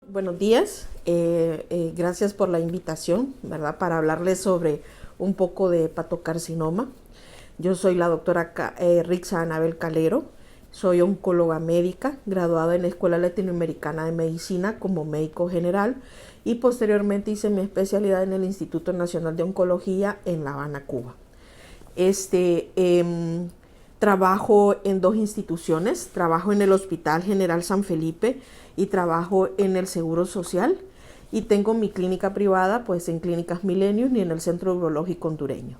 Buenos días, gracias por la invitación, ¿verdad? Para hablarles sobre un poco de hepatocarcinoma. Yo soy la doctora Rixa Anabel Calero, soy oncóloga médica, graduada en la Escuela Latinoamericana de Medicina como médico general y posteriormente hice mi especialidad en el Instituto Nacional de Oncología en La Habana, Cuba. Trabajo en dos instituciones, trabajo en el Hospital General San Felipe y trabajo en el Seguro Social y tengo mi clínica privada pues en Clínicas Millennium y en el Centro Urológico Hondureño.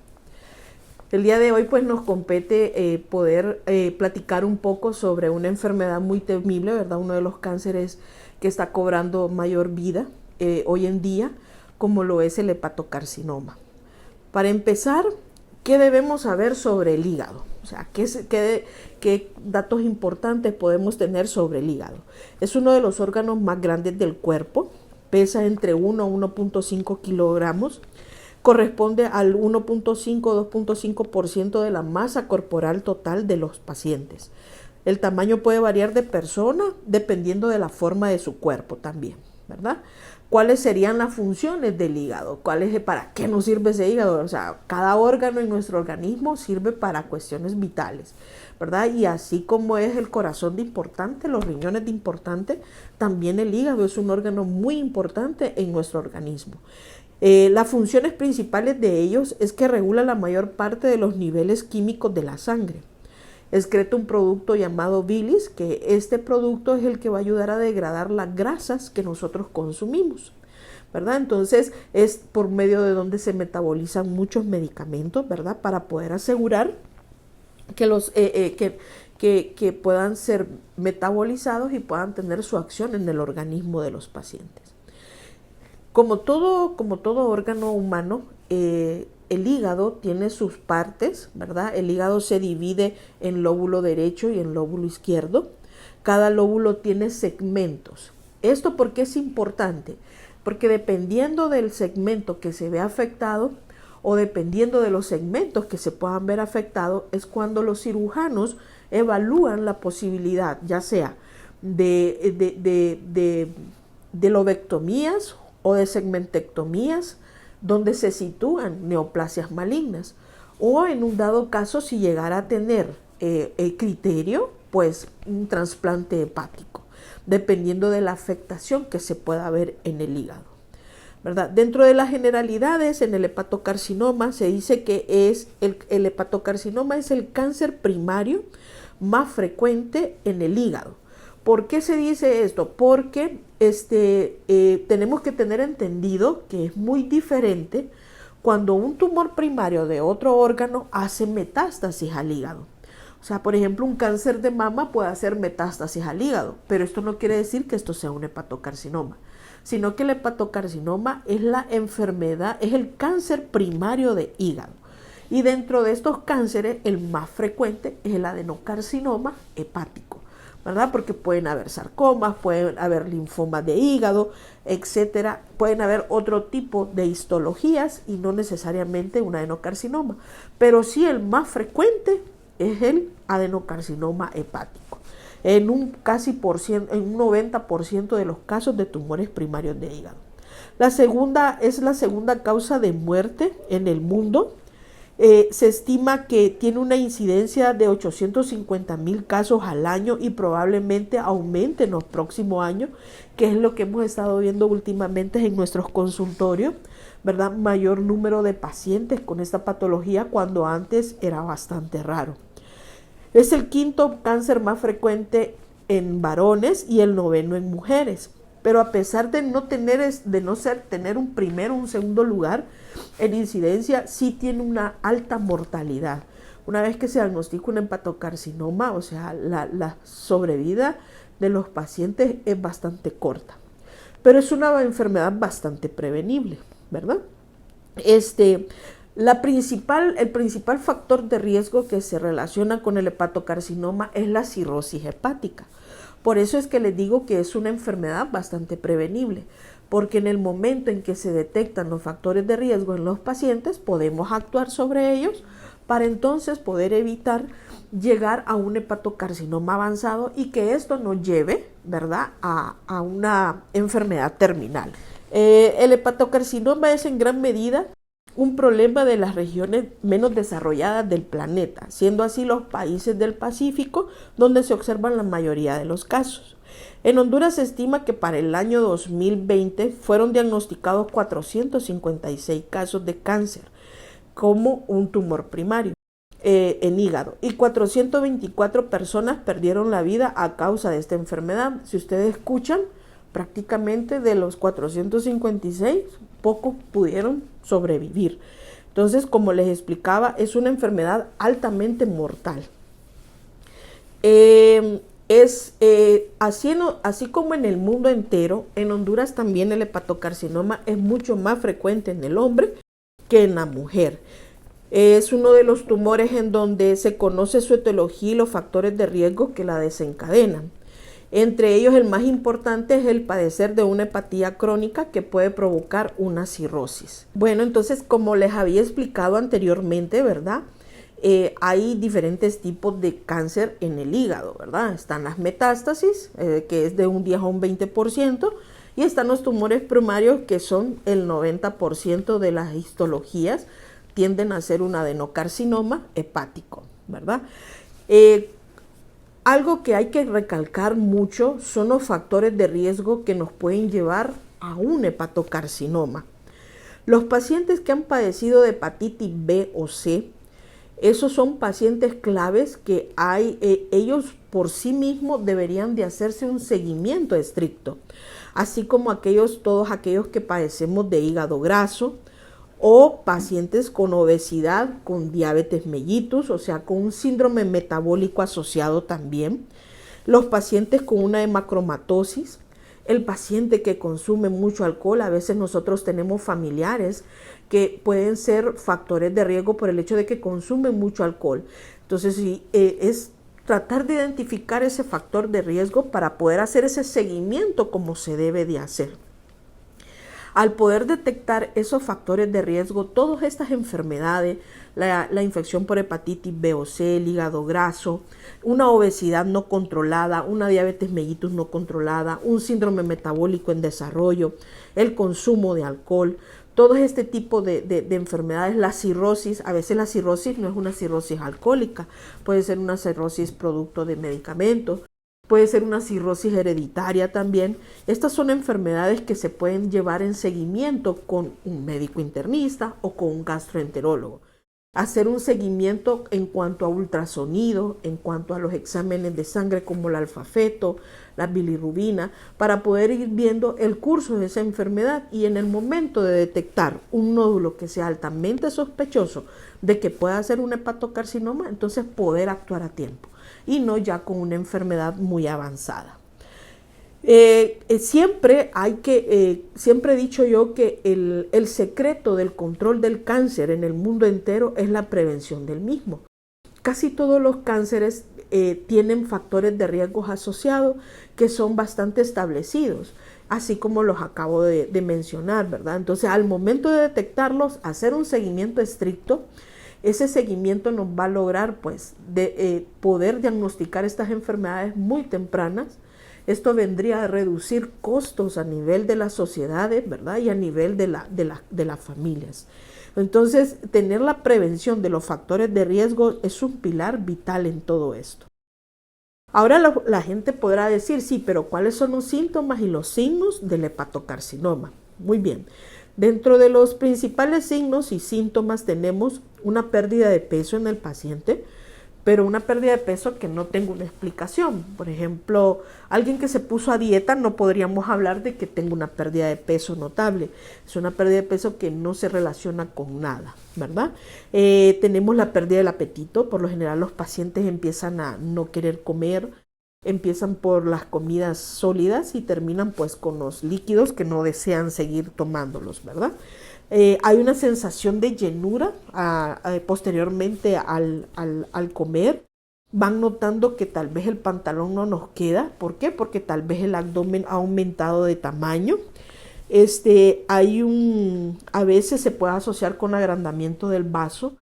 El día de hoy pues nos compete poder platicar un poco sobre una enfermedad muy temible, ¿verdad? Uno de los cánceres que está cobrando mayor vida hoy en día, como lo es el hepatocarcinoma. Para empezar, ¿qué debemos saber sobre el hígado? O sea, ¿qué datos importantes podemos tener sobre el hígado? Es uno de los órganos más grandes del cuerpo, pesa entre 1 a 1.5 kilogramos, corresponde al 1.5-2.5% de la masa corporal total de los pacientes. El tamaño puede variar de persona dependiendo de la forma de su cuerpo también, ¿verdad? ¿Cuáles serían las funciones del hígado? ¿Para qué nos sirve ese hígado? O sea, cada órgano en nuestro organismo sirve para cuestiones vitales, ¿verdad? Y así como es el corazón de importante, los riñones de importante, también el hígado es un órgano muy importante en nuestro organismo. Las funciones principales de ellos es que regula la mayor parte de los niveles químicos de la sangre. Excreta un producto llamado bilis, que este producto es el que va a ayudar a degradar las grasas que nosotros consumimos, ¿verdad? Entonces es por medio de donde se metabolizan muchos medicamentos, ¿verdad? Para poder asegurar que puedan ser metabolizados y puedan tener su acción en el organismo de los pacientes. Como todo órgano humano, el hígado tiene sus partes, ¿verdad? El hígado se divide en lóbulo derecho y en lóbulo izquierdo. Cada lóbulo tiene segmentos. ¿Esto por qué es importante? Porque dependiendo del segmento que se ve afectado o dependiendo de los segmentos que se puedan ver afectados, es cuando los cirujanos evalúan la posibilidad, ya sea de lobectomías o de segmentectomías, donde se sitúan neoplasias malignas, o en un dado caso, si llegara a tener criterio, pues un trasplante hepático, dependiendo de la afectación que se pueda ver en el hígado, ¿verdad? Dentro de las generalidades, en el hepatocarcinoma se dice que el hepatocarcinoma es el cáncer primario más frecuente en el hígado. ¿Por qué se dice esto? Porque tenemos que tener entendido que es muy diferente cuando un tumor primario de otro órgano hace metástasis al hígado. O sea, por ejemplo, un cáncer de mama puede hacer metástasis al hígado, pero esto no quiere decir que esto sea un hepatocarcinoma, sino que el hepatocarcinoma es la enfermedad, es el cáncer primario de hígado. Y dentro de estos cánceres, el más frecuente es el adenocarcinoma hepático, ¿verdad? Porque pueden haber sarcomas, pueden haber linfomas de hígado, etcétera. Pueden haber otro tipo de histologías y no necesariamente un adenocarcinoma. Pero sí el más frecuente es el adenocarcinoma hepático. En un 90% de los casos de tumores primarios de hígado. Es la segunda causa de muerte en el mundo. Se estima que tiene una incidencia de 850,000 casos al año y probablemente aumente en los próximos años, que es lo que hemos estado viendo últimamente en nuestros consultorios, ¿verdad? Mayor número de pacientes con esta patología cuando antes era bastante raro. Es el quinto cáncer más frecuente en varones y el noveno en mujeres. Pero a pesar de tener un primero o un segundo lugar en incidencia, sí tiene una alta mortalidad. Una vez que se diagnostica un hepatocarcinoma, o sea, la sobrevida de los pacientes es bastante corta. Pero es una enfermedad bastante prevenible, ¿verdad? El principal factor de riesgo que se relaciona con el hepatocarcinoma es la cirrosis hepática. Por eso es que les digo que es una enfermedad bastante prevenible, porque en el momento en que se detectan los factores de riesgo en los pacientes, podemos actuar sobre ellos para entonces poder evitar llegar a un hepatocarcinoma avanzado y que esto nos lleve ¿verdad?, a una enfermedad terminal. El hepatocarcinoma es en gran medida un problema de las regiones menos desarrolladas del planeta, siendo así los países del Pacífico donde se observan la mayoría de los casos. En Honduras se estima que para el año 2020 fueron diagnosticados 456 casos de cáncer como un tumor primario en hígado, y 424 personas perdieron la vida a causa de esta enfermedad. Si ustedes escuchan, prácticamente de los 456, pocos pudieron sobrevivir. Entonces, como les explicaba, es una enfermedad altamente mortal. Así como en el mundo entero, en Honduras también el hepatocarcinoma es mucho más frecuente en el hombre que en la mujer. Es uno de los tumores en donde se conoce su etiología y los factores de riesgo que la desencadenan. Entre ellos, el más importante es el padecer de una hepatía crónica que puede provocar una cirrosis. Bueno, entonces, como les había explicado anteriormente, ¿verdad?, hay diferentes tipos de cáncer en el hígado, ¿verdad? Están las metástasis, que es de un 10 a un 20%, y están los tumores primarios, que son el 90% de las histologías, tienden a ser un adenocarcinoma hepático, ¿verdad? Algo que hay que recalcar mucho son los factores de riesgo que nos pueden llevar a un hepatocarcinoma. Los pacientes que han padecido de hepatitis B o C, esos son pacientes claves que ellos por sí mismos deberían de hacerse un seguimiento estricto, así como todos aquellos que padecemos de hígado graso, o pacientes con obesidad, con diabetes mellitus, o sea, con un síndrome metabólico asociado también, los pacientes con una hemacromatosis, el paciente que consume mucho alcohol. A veces nosotros tenemos familiares que pueden ser factores de riesgo por el hecho de que consumen mucho alcohol. Entonces, es tratar de identificar ese factor de riesgo para poder hacer ese seguimiento como se debe de hacer. Al poder detectar esos factores de riesgo, todas estas enfermedades, la infección por hepatitis B o C, el hígado graso, una obesidad no controlada, una diabetes mellitus no controlada, un síndrome metabólico en desarrollo, el consumo de alcohol, todo este tipo de enfermedades, la cirrosis. A veces la cirrosis no es una cirrosis alcohólica, puede ser una cirrosis producto de medicamentos, puede ser una cirrosis hereditaria también. Estas son enfermedades que se pueden llevar en seguimiento con un médico internista o con un gastroenterólogo. Hacer un seguimiento en cuanto a ultrasonido, en cuanto a los exámenes de sangre como el alfa-feto, la bilirrubina, para poder ir viendo el curso de esa enfermedad, y en el momento de detectar un nódulo que sea altamente sospechoso de que pueda ser un hepatocarcinoma, entonces poder actuar a tiempo y no ya con una enfermedad muy avanzada. Siempre he dicho yo que el secreto del control del cáncer en el mundo entero es la prevención del mismo. Casi todos los cánceres tienen factores de riesgos asociados que son bastante establecidos, así como los acabo de mencionar, ¿verdad? Entonces, al momento de detectarlos, hacer un seguimiento estricto. Ese seguimiento nos va a lograr poder diagnosticar estas enfermedades muy tempranas. Esto vendría a reducir costos a nivel de las sociedades, ¿verdad?, y a nivel de las familias. Entonces, tener la prevención de los factores de riesgo es un pilar vital en todo esto. Ahora la gente podrá decir, sí, pero ¿cuáles son los síntomas y los signos del hepatocarcinoma? Muy bien. Dentro de los principales signos y síntomas tenemos una pérdida de peso en el paciente, pero una pérdida de peso que no tenga una explicación. Por ejemplo, alguien que se puso a dieta, no podríamos hablar de que tenga una pérdida de peso notable. Es una pérdida de peso que no se relaciona con nada, ¿verdad? Tenemos la pérdida del apetito. Por lo general los pacientes empiezan a no querer comer, empiezan por las comidas sólidas y terminan pues con los líquidos que no desean seguir tomándolos, ¿verdad? Hay una sensación de llenura posteriormente al comer. Van notando que tal vez el pantalón no nos queda. ¿Por qué? Porque tal vez el abdomen ha aumentado de tamaño. A veces se puede asociar con agrandamiento del vaso.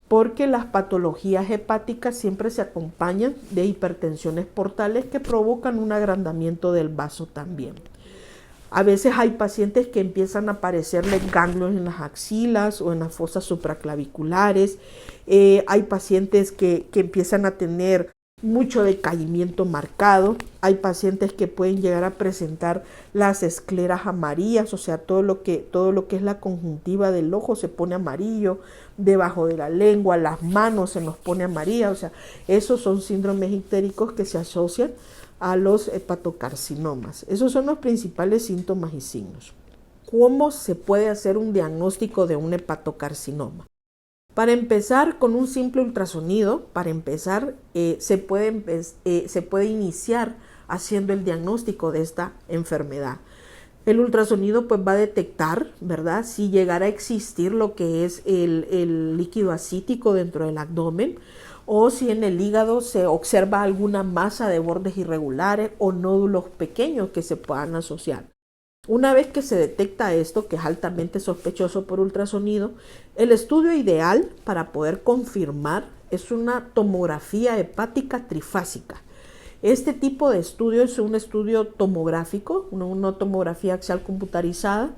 porque las patologías hepáticas siempre se acompañan de hipertensiones portales que provocan un agrandamiento del vaso también. A veces hay pacientes que empiezan a aparecerles ganglios en las axilas o en las fosas supraclaviculares. Hay pacientes que empiezan a tener mucho decaimiento marcado. Hay pacientes que pueden llegar a presentar las escleras amarillas, o sea, todo lo que es la conjuntiva del ojo se pone amarillo, debajo de la lengua, las manos se nos pone amarilla, o sea, esos son síndromes ictéricos que se asocian a los hepatocarcinomas. Esos son los principales síntomas y signos. ¿Cómo se puede hacer un diagnóstico de un hepatocarcinoma? Para empezar, con un simple ultrasonido, se puede iniciar haciendo el diagnóstico de esta enfermedad. El ultrasonido pues va a detectar, ¿verdad?, si llegara a existir lo que es el líquido ascítico dentro del abdomen, o si en el hígado se observa alguna masa de bordes irregulares o nódulos pequeños que se puedan asociar. Una vez que se detecta esto, que es altamente sospechoso por ultrasonido, el estudio ideal para poder confirmar es una tomografía hepática trifásica. Este tipo de estudio es un estudio tomográfico, una tomografía axial computarizada,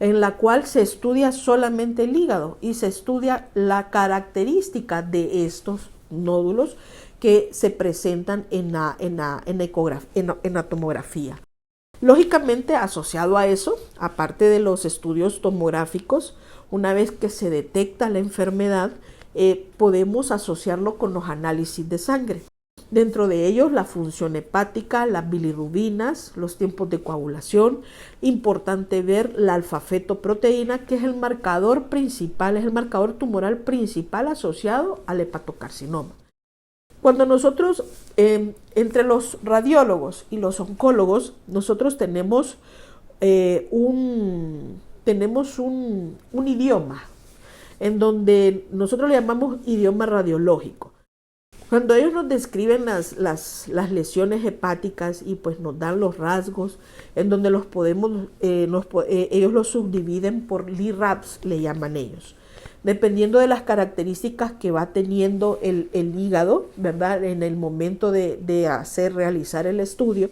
en la cual se estudia solamente el hígado y se estudia la característica de estos nódulos que se presentan en la tomografía. Lógicamente, asociado a eso, aparte de los estudios tomográficos, una vez que se detecta la enfermedad, podemos asociarlo con los análisis de sangre. Dentro de ellos, la función hepática, las bilirrubinas, los tiempos de coagulación. Importante ver la alfa-fetoproteína, que es el marcador principal, es el marcador tumoral principal asociado al hepatocarcinoma. Cuando nosotros, entre los radiólogos y los oncólogos, nosotros tenemos un idioma en donde nosotros le llamamos idioma radiológico. Cuando ellos nos describen las lesiones hepáticas y pues nos dan los rasgos, en donde ellos los subdividen por LIRADS, le llaman ellos. Dependiendo de las características que va teniendo el hígado, ¿verdad?, en el momento de realizar el estudio,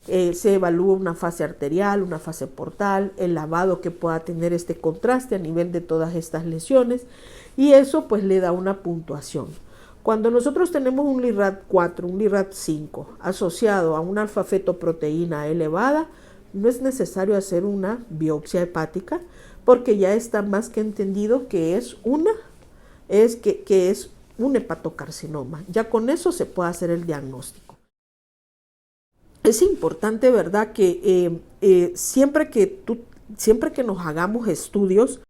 se evalúa una fase arterial, una fase portal, el lavado que pueda tener este contraste a nivel de todas estas lesiones, y eso pues le da una puntuación. Cuando nosotros tenemos un LIRAD 4, un LIRAD 5 asociado a una alfa-fetoproteína elevada, no es necesario hacer una biopsia hepática, porque ya está más que entendido que es un hepatocarcinoma. Ya con eso se puede hacer el diagnóstico. Es importante, ¿verdad?, que siempre que nos hagamos estudios,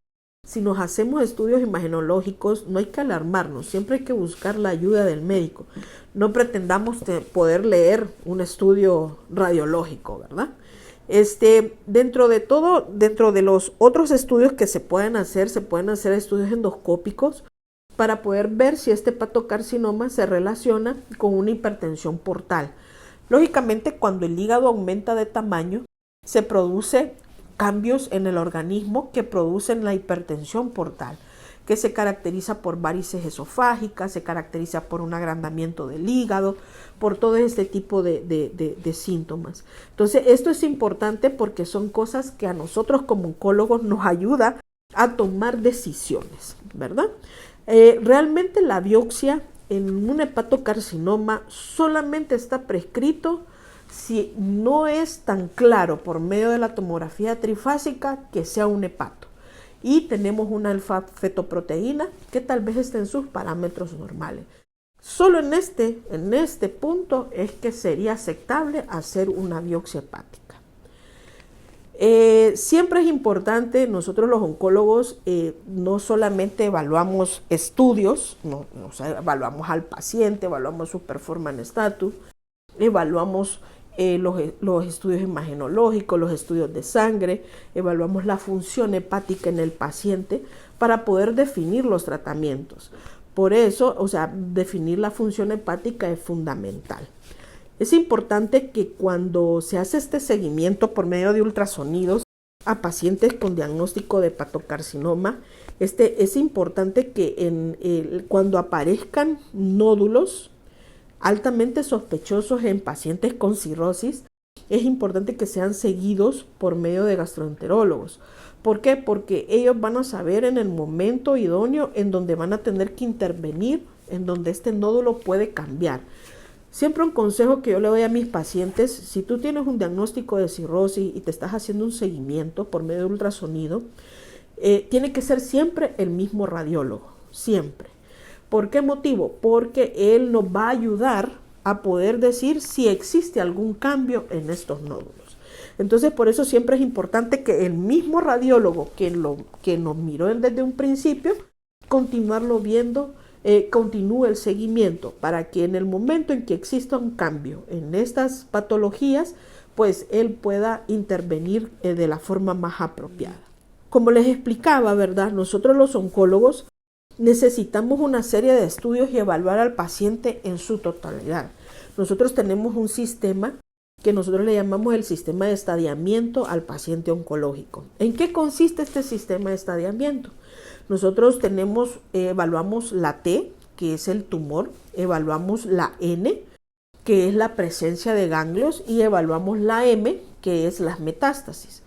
si nos hacemos estudios imagenológicos, no hay que alarmarnos, siempre hay que buscar la ayuda del médico. No pretendamos poder leer un estudio radiológico, ¿verdad? Dentro de los otros estudios que se pueden hacer estudios endoscópicos para poder ver si este hepatocarcinoma se relaciona con una hipertensión portal. Lógicamente, cuando el hígado aumenta de tamaño, se produce cambios en el organismo que producen la hipertensión portal, que se caracteriza por varices esofágicas, se caracteriza por un agrandamiento del hígado, por todo este tipo de síntomas. Entonces, esto es importante porque son cosas que a nosotros como oncólogos nos ayuda a tomar decisiones, ¿verdad? Realmente la biopsia en un hepatocarcinoma solamente está prescrito si no es tan claro por medio de la tomografía trifásica que sea un hepato. Y tenemos una alfa-fetoproteína que tal vez esté en sus parámetros normales. Solo en este punto es que sería aceptable hacer una biopsia hepática. Siempre es importante, nosotros los oncólogos no solamente evaluamos estudios, evaluamos al paciente, evaluamos su performance status, evaluamos los estudios imagenológicos, los estudios de sangre, evaluamos la función hepática en el paciente para poder definir los tratamientos. Por eso, definir la función hepática es fundamental. Es importante que cuando se hace este seguimiento por medio de ultrasonidos, a pacientes con diagnóstico de hepatocarcinoma, es importante que cuando aparezcan nódulos altamente sospechosos en pacientes con cirrosis, es importante que sean seguidos por medio de gastroenterólogos. ¿Por qué? Porque ellos van a saber en el momento idóneo en donde van a tener que intervenir, en donde este nódulo puede cambiar. Siempre un consejo que yo le doy a mis pacientes: si tú tienes un diagnóstico de cirrosis y te estás haciendo un seguimiento por medio de ultrasonido, tiene que ser siempre el mismo radiólogo, siempre. ¿Por qué motivo? Porque él nos va a ayudar a poder decir si existe algún cambio en estos nódulos. Entonces, por eso siempre es importante que el mismo radiólogo que nos miró desde un principio, continuarlo viendo, continúe el seguimiento para que en el momento en que exista un cambio en estas patologías, pues él pueda intervenir de la forma más apropiada. Como les explicaba, ¿verdad? Nosotros los oncólogos necesitamos una serie de estudios y evaluar al paciente en su totalidad. Nosotros tenemos un sistema que nosotros le llamamos el sistema de estadiamiento al paciente oncológico. ¿En qué consiste este sistema de estadiamiento? Nosotros evaluamos la T, que es el tumor, evaluamos la N, que es la presencia de ganglios, y evaluamos la M, que es las metástasis.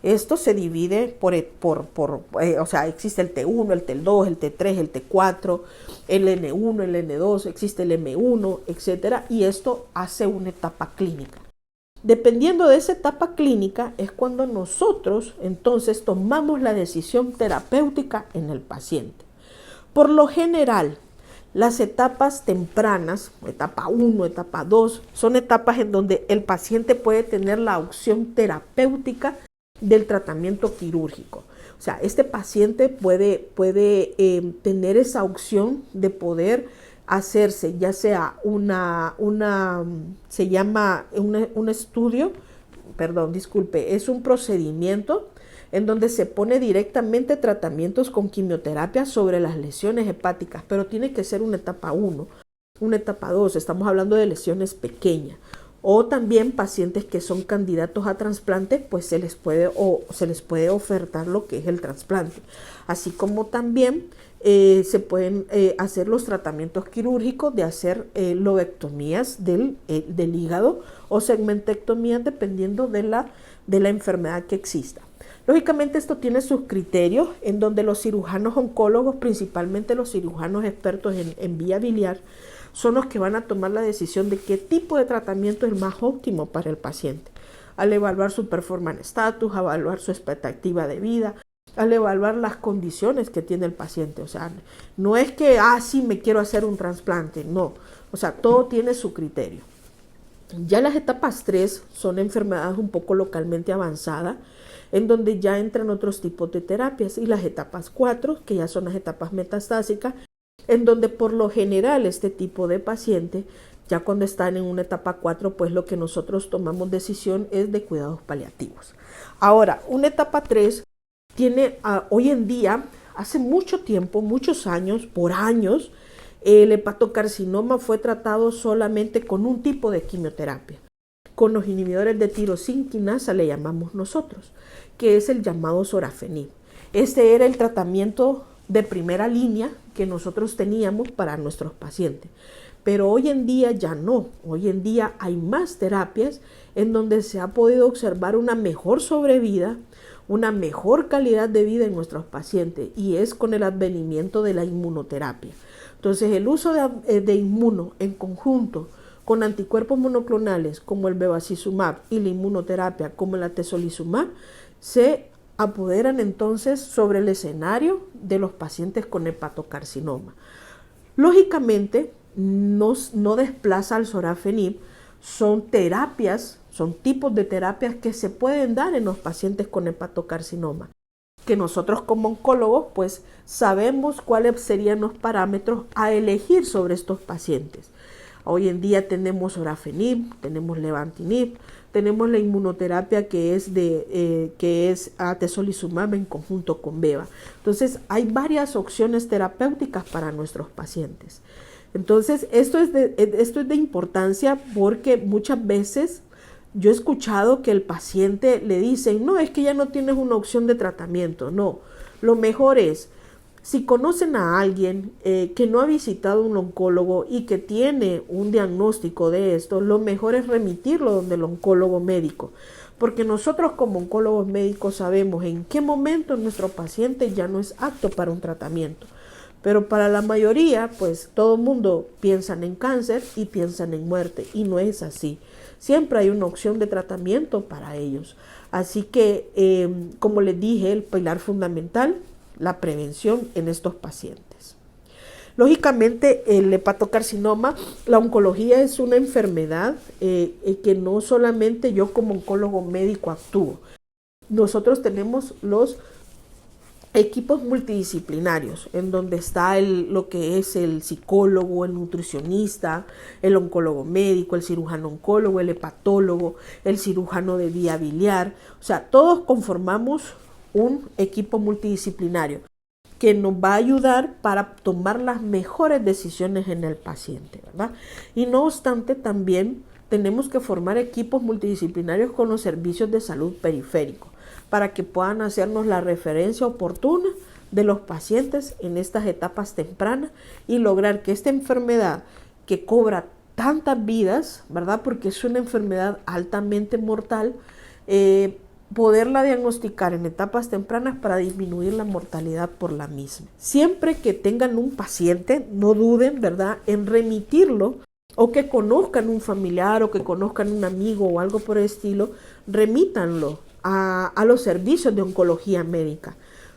Esto se divide o sea, existe el T1, el T2, el T3, el T4, el N1, el N2, existe el M1, etcétera, y esto hace una etapa clínica. Dependiendo de esa etapa clínica es cuando nosotros entonces tomamos la decisión terapéutica en el paciente. Por lo general, las etapas tempranas, etapa 1, etapa 2, son etapas en donde el paciente puede tener la opción terapéutica del tratamiento quirúrgico. O sea, este paciente puede tener esa opción de poder hacerse ya sea un procedimiento en donde se pone directamente tratamientos con quimioterapia sobre las lesiones hepáticas, pero tiene que ser una etapa 1, una etapa 2, estamos hablando de lesiones pequeñas. O también pacientes que son candidatos a trasplante, pues se les puede ofertar lo que es el trasplante. Así como también se pueden hacer los tratamientos quirúrgicos de hacer lobectomías del hígado o segmentectomías dependiendo de la enfermedad que exista. Lógicamente esto tiene sus criterios en donde los cirujanos oncólogos, principalmente los cirujanos expertos en vía biliar, son los que van a tomar la decisión de qué tipo de tratamiento es más óptimo para el paciente, al evaluar su performance status, al evaluar su expectativa de vida, al evaluar las condiciones que tiene el paciente. O sea, no es que, sí, me quiero hacer un trasplante, no. O sea, todo tiene su criterio. Ya las etapas 3 son enfermedades un poco localmente avanzadas, en donde ya entran otros tipos de terapias, y las etapas 4, que ya son las etapas metastásicas, en donde por lo general este tipo de paciente, ya cuando están en una etapa 4, pues lo que nosotros tomamos decisión es de cuidados paliativos. Ahora, una etapa 3 tiene hoy en día, hace mucho tiempo, muchos años, por años, el hepatocarcinoma fue tratado solamente con un tipo de quimioterapia, con los inhibidores de tirosina quinasa, le llamamos nosotros, que es el llamado sorafenib. Este era el tratamiento de primera línea que nosotros teníamos para nuestros pacientes. Pero hoy en día ya no. Hoy en día hay más terapias en donde se ha podido observar una mejor sobrevida, una mejor calidad de vida en nuestros pacientes, y es con el advenimiento de la inmunoterapia. Entonces, el uso de inmuno en conjunto con anticuerpos monoclonales como el bevacizumab y la inmunoterapia como el atezolizumab se apoderan entonces sobre el escenario de los pacientes con hepatocarcinoma. Lógicamente, no desplaza al sorafenib, son terapias, son tipos de terapias que se pueden dar en los pacientes con hepatocarcinoma, que nosotros como oncólogos pues sabemos cuáles serían los parámetros a elegir sobre estos pacientes. Hoy en día tenemos sorafenib, tenemos levantinib, tenemos la inmunoterapia que es atezolizumab en conjunto con beva. Entonces hay varias opciones terapéuticas para nuestros pacientes. Entonces esto es de importancia porque muchas veces Yo he escuchado que el paciente le dicen, no, es que ya no tienes una opción de tratamiento. No, lo mejor es, si conocen a alguien que no ha visitado un oncólogo y que tiene un diagnóstico de esto, lo mejor es remitirlo donde el oncólogo médico. Porque nosotros como oncólogos médicos sabemos en qué momento nuestro paciente ya no es apto para un tratamiento. Pero para la mayoría, pues todo el mundo piensa en cáncer y piensan en muerte, y no es así. Siempre hay una opción de tratamiento para ellos. Así que, como les dije, el pilar fundamental, la prevención en estos pacientes. Lógicamente, el hepatocarcinoma, la oncología es una enfermedad que no solamente yo como oncólogo médico actúo. Nosotros tenemos los equipos multidisciplinarios, en donde está lo que es el psicólogo, el nutricionista, el oncólogo médico, el cirujano oncólogo, el hepatólogo, el cirujano de vía biliar. O sea, todos conformamos un equipo multidisciplinario que nos va a ayudar para tomar las mejores decisiones en el paciente, ¿verdad? Y no obstante, también tenemos que formar equipos multidisciplinarios con los servicios de salud periféricos, para que puedan hacernos la referencia oportuna de los pacientes en estas etapas tempranas y lograr que esta enfermedad que cobra tantas vidas, ¿verdad? Porque es una enfermedad altamente mortal, poderla diagnosticar en etapas tempranas para disminuir la mortalidad por la misma. Siempre que tengan un paciente, no duden, ¿verdad?, en remitirlo, o que conozcan un familiar o que conozcan un amigo o algo por el estilo, remítanlo a los servicios de oncología médica.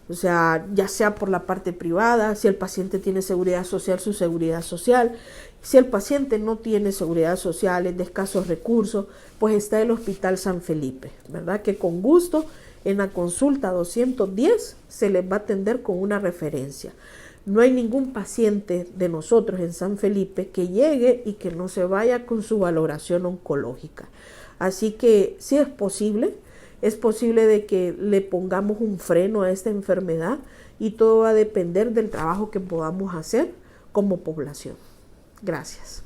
O sea, ya sea por la parte privada, si el paciente tiene seguridad social, su seguridad social. Si el paciente no tiene seguridad social, es de escasos recursos, pues está el Hospital San Felipe, ¿verdad? Que con gusto en la consulta 210 se les va a atender con una referencia. No hay ningún paciente de nosotros en San Felipe que llegue y que no se vaya con su valoración oncológica. Así que sí es posible de que le pongamos un freno a esta enfermedad, y todo va a depender del trabajo que podamos hacer como población. Gracias.